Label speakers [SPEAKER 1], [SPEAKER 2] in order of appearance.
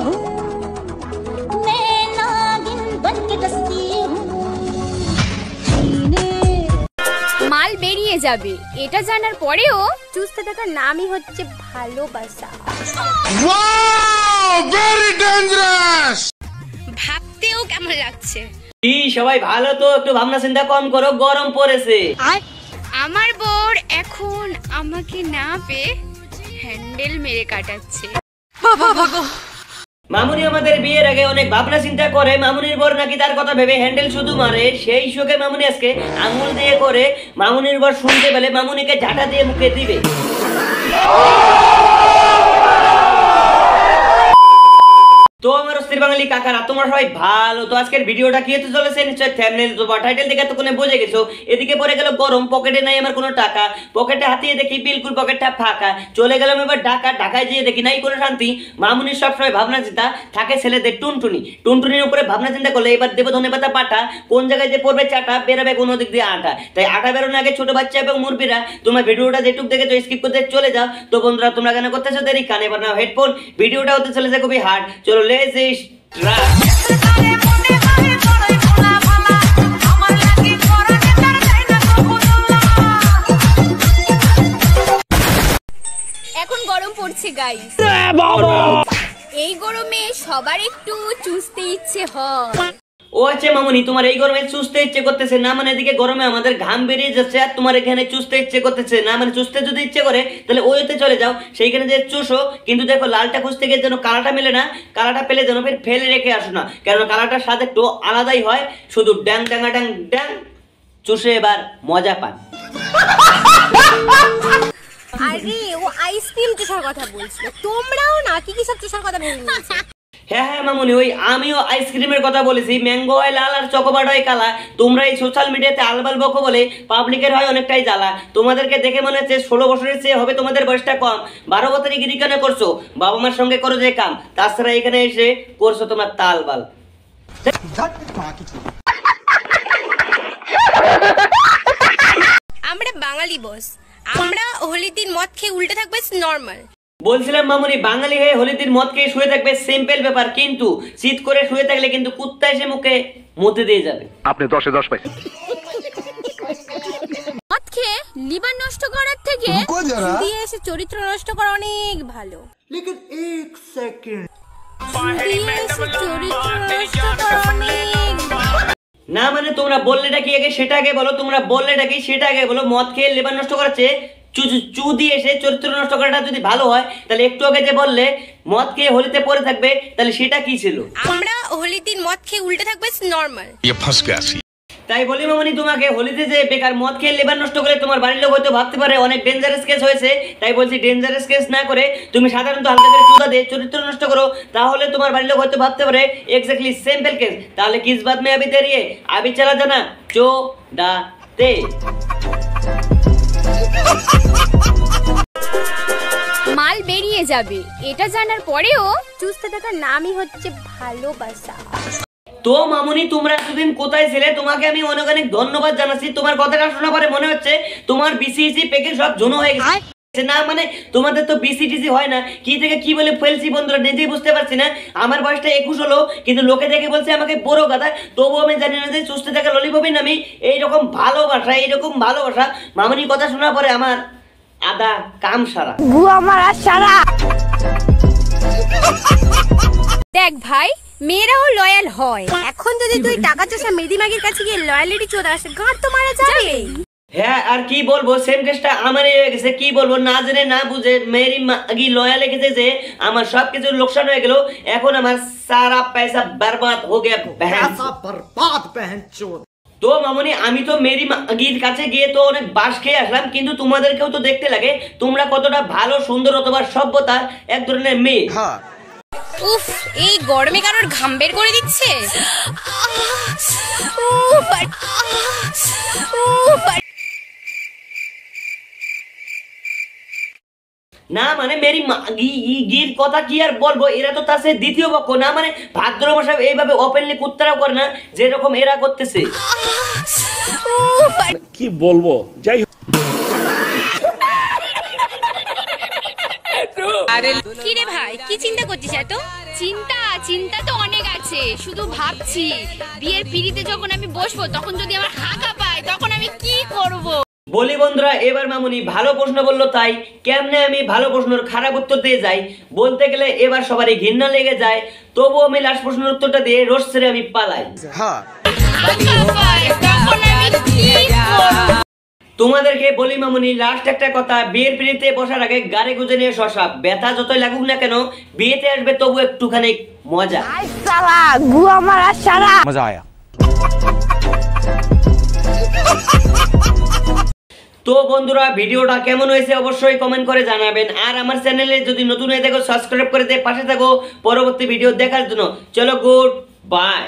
[SPEAKER 1] हूँ मैं नागिन बन के दस्ती हूँ
[SPEAKER 2] মাল বেরিয়ে যাবে এটা জানার পরেও চুষতে থাকার নামই হচ্ছে ভালোবাসা।
[SPEAKER 3] Wow very dangerous.
[SPEAKER 2] ভাবতেও কেমন লাগছে।
[SPEAKER 4] কি সবাই ভালো তো? একটু ভাবনা চিন্তা কম করো, গরম পড়েছে।
[SPEAKER 2] আমার বর এখন আমাকে না পেয়ে হ্যান্ডেল মেরে কাটাচ্ছে।
[SPEAKER 4] মামুনি আমাদের বিয়ের আগে অনেক ভাবনা চিন্তা করে মামুনির বর নাকি তার কথা ভেবে হ্যান্ডেল শুধু মারে। সেই শোকে মামুনি আজকে আঙুল দিয়ে করে মামুনির বর শুনতে পেলে মামুনিকে ঝাঁটা দিয়ে মুখে দিবে। তো আমার অস্থির বাঙালি কাকারা তোমরা সবাই ভালো তো? আজকের ভিডিওটা কি হতে চলেছে নিশ্চয়ই থাম্বনেল বা টাইটেল দেখে তো কোনে বুঝে গেছো। এদিকে পড়ে গেল গরম, পকেটে নাই আমার কোনো টাকা, পকেটে হাতিয়ে দেখি বিলকুল পকেটটা ফাঁকা। চলে গেলাম এবার ঢাকায় যেয়ে দেখি নাই কোনো শান্তি। মামুনির সবসময় ভাবনা চিন্তা থাকে ছেলেদের টুনটুনি, টুনটুনির উপরে ভাবনা চিন্তা করলে এবার দেবো ধনেপাতা পাটা, কোন জায়গায় যে পড়বে চাটা, বেরোবে কোনো দিক দিয়ে আটা। তাই আটা বেরোনোর আগে ছোট বাচ্চা এবং মুরব্বীরা তোমরা ভিডিওটা যেটুক দেখেছো স্কিপ করতে চলে যাও। তো বন্ধুরা তোমরা কেন করতেছো দেরি? কানে বানাও হেডফোন, ভিডিওটা হতে চলেছে খুবই হার্ড। চলো লেটস
[SPEAKER 2] এখন গরম পড়ছে গাইস। এই গরমে সবার একটু চুষতে ইচ্ছে হয়।
[SPEAKER 4] ও আচ্ছা মামুনি, তোমার এই গরমে চুষতে ইচ্ছে করতেছে না? মানে এদিকে গরমে আমাদের ঘাম বেরিয়ে যাচ্ছে আর তোমার এখানে চুষতে ইচ্ছে করতেছে না? মানে চুষতে যদি ইচ্ছে করে তাহলে ওইতে চলে যাও, সেইখানে যে চুষো। কিন্তু দেখো লালটা খুঁজতে গিয়ে যেন কালাটা মেলে না, কালাটা পেলে যেন ফের ফেলে রেখে আসো না, কারণ কালাটার স্বাদ একটু আলাদাই হয়। শুধু ড্যাং ড্যাঙ্গা ড্যাং ড্যাং চুষে এবার মজা পান।
[SPEAKER 2] আরে ও আইসক্রিম চুষার কথা বলছিল, তোমরাও না কি কি সব চুষার কথা ভেবে নিয়েছো।
[SPEAKER 4] হ্যাঁ হ্যাঁ মামুনি, ওই আমিও আইসক্রিমের কথা বলেছি। ম্যাঙ্গো হয় লাল আর চকোবার হয় কালা। তোমরা এই সোশ্যাল মিডিয়াতে আলবাল বকো বলে পাবলিকের হয় অনেকটাই জ্বালা। তোমাদেরকে দেখে মনে হচ্ছে 16 বছরের চেয়ে হবে তোমাদের বয়সটা কম। 12 বছরই গিরি কেন করছো? বাবা মার সঙ্গে করো যে কাম, তাছাড়া এখানে এসে করছো তোমার তালবাল।
[SPEAKER 2] আমরা বাঙালি বস, আমরা হোলির দিন মদ খেয়ে উল্টে থাকবে নরমাল।
[SPEAKER 4] বলছিলাম মামুনি, বাঙালি হয়ে হোলিদিন মদ খেয়ে শুয়ে থাকবে সিম্পল ব্যাপার, কিন্তু শীত করে শুয়ে থাকলে কিন্তু কুত্তা এসে মুখে মুতে দিয়ে যাবে।
[SPEAKER 3] আপনি 10 এ 10 পাইছেন।
[SPEAKER 2] মদ খেয়ে লিভার নষ্ট করার থেকে দিয়ে এসে চরিত্র নষ্ট করা অনেক ভালো।
[SPEAKER 5] लेकिन एक सेकंड
[SPEAKER 4] না মানে তোমরা বললেটা কি আগে সেটা আগে বলো, তোমরা বললেটা কি সেটা আগে বলো। মদ খেয়ে লিভার নষ্ট করাচ্ছে চু দিয়ে এসে চরিত্র নষ্ট করাটা যদি ভালো হয় তাহলে একটু আগে যে বললে মদ খেয়ে হোলিতে পড়ে থাকবে তাহলে সেটা কি ছিল?
[SPEAKER 2] আমরা হোলির দিন মদ খেয়ে উল্টে থাকবে নরমাল।
[SPEAKER 4] তাই বলি মামনি তোমাকে, হোলিতে যে বেকার মদ খেয়ে লিভার নষ্ট করে তোমার বাড়ির লোক হয়তো ভাবতে পারে অনেক ডেঞ্জারাস কেস হয়েছে। তাই বলছি ডেঞ্জারাস কেস না করে তুমি সাধারণত হালকা করে চুদা দিয়ে চরিত্র নষ্ট করো, তাহলে তোমার বাড়ির লোক হয়তো ভাবতে পারে এক্স্যাক্টলি সিম্পল কেস। তাহলে কিস বাত মে আবি দেরি है, আবি চলা জানা চো ডা তে।
[SPEAKER 2] মাল বেরিয়ে যাবে এটা জানার পরেও চুষতে থাকার নামই হচ্ছে ভালোবাসা।
[SPEAKER 4] তো মামুনি তোমরা এতদিন কোথায় ছিলে? তোমাকে আমি অনেক অনেক ধন্যবাদ জানাচ্ছি। তোমার কথাটা শোনা পরে মনে হচ্ছে তোমার বিসিএসি প্যাকেজ সব জোনো হয়ে গেছে। না মানে তোমাদের তো বিসিটিসি হয় না, কি থেকে কি বলে ফেলছি বন্ধুরা নিজেই বুঝতে পারছি না। আমার বয়সটা 21 হলো, কিন্তু লোকে দেখে বলছে আমাকে বড় কথা। তবুও আমি জানি না যে চুষতে থাকা ললিপপের নামে এইরকম ভালোবাসা। মামুনি কথা শোনার পরে আমার আদা কাম সারা
[SPEAKER 2] আমার সারা। দেখ ভাই, মেয়েরাও লয়াল হয়। এখন যদি তুই টাকা চোষা মেদিমাগির কাছে গিয়ে লয়ালিটি চোদা আসে, গাঁট তো মারা যাবে।
[SPEAKER 4] হ্যাঁ আর কি বলবো, সেম কেসটা আমারই হয়ে গেছে। কি বলবো, না জেনে না বুঝে মেরি মাগি লয়াল লিখেছে যে আমার সবকিছু লোকসান হয়ে গেল। এখন আমার সারা পয়সা বরবাদ হয়ে গেল,
[SPEAKER 5] बर्बाद बहन चोद।
[SPEAKER 4] তো মামনি আমি তো মেরি মাগির কাছে গিয়ে তো অনেক বাস খেয়ে আসলাম, কিন্তু তোমাদেরকেও তো দেখতে লাগে তোমরা কতটা ভালো সুন্দর অথবা সভ্যতার এক ধরনের মেয়ে।
[SPEAKER 2] উফ, এই গরমে কারোর ঘাম বের করে দিচ্ছে।
[SPEAKER 4] না মানে মেরি গির কথা কি আর বলবো, এরা তো তার দ্বিতীয় পক্ষ। না মানে ভাদ্র মাসে এইভাবে ওপেনলি কুত্তারাও করে না যেরকম এরা করতেছে।
[SPEAKER 6] কি বলবো, যাই
[SPEAKER 2] কি রে ভাই, কি চিন্তা করছিস এত? চিন্তা তো অনেক আছে, শুধু ভাবছি বিয়ের পিড়িতে যখন আমি বসবো তখন যদি আমার হাঁকা পায় তখন আমি কি করব।
[SPEAKER 4] বলি বন্ধুরা, এবার মামুনি ভালো প্রশ্ন বললো, তাই কেমনে আমি ভালো প্রশ্নের খারাপ উত্তর দিয়ে যাই বলতে গেলে এবার সবারই ঘৃণা লেগে যায়। তবুও আমি লাস্ট প্রশ্নের উত্তরটা দিয়ে রোজ ছেড়ে আমি পালাই।
[SPEAKER 2] হাঁকা পায় তখন আমি কি করব।
[SPEAKER 4] তোমাদেরকে বলি মামুনি, লাস্ট একটা কথা, বিয়ের পিড়িতে বসার আগে গাড়ি গুজে নিয়ে শসা, ব্যথা যতই লাগুক না কেন বিয়েতে আসবে তবু একটুখানি মজা।
[SPEAKER 6] मजा आया।
[SPEAKER 4] তো বন্ধুরা, ভিডিওটা কেমন হয়েছে অবশ্যই কমেন্ট করে জানাবেন। আর আমার চ্যানেলে যদি নতুন হয়ে থাকো সাবস্ক্রাইব করে দিয়ে পাশে থাকো পরবর্তী ভিডিও দেখার জন্য। চলো, গুড বাই।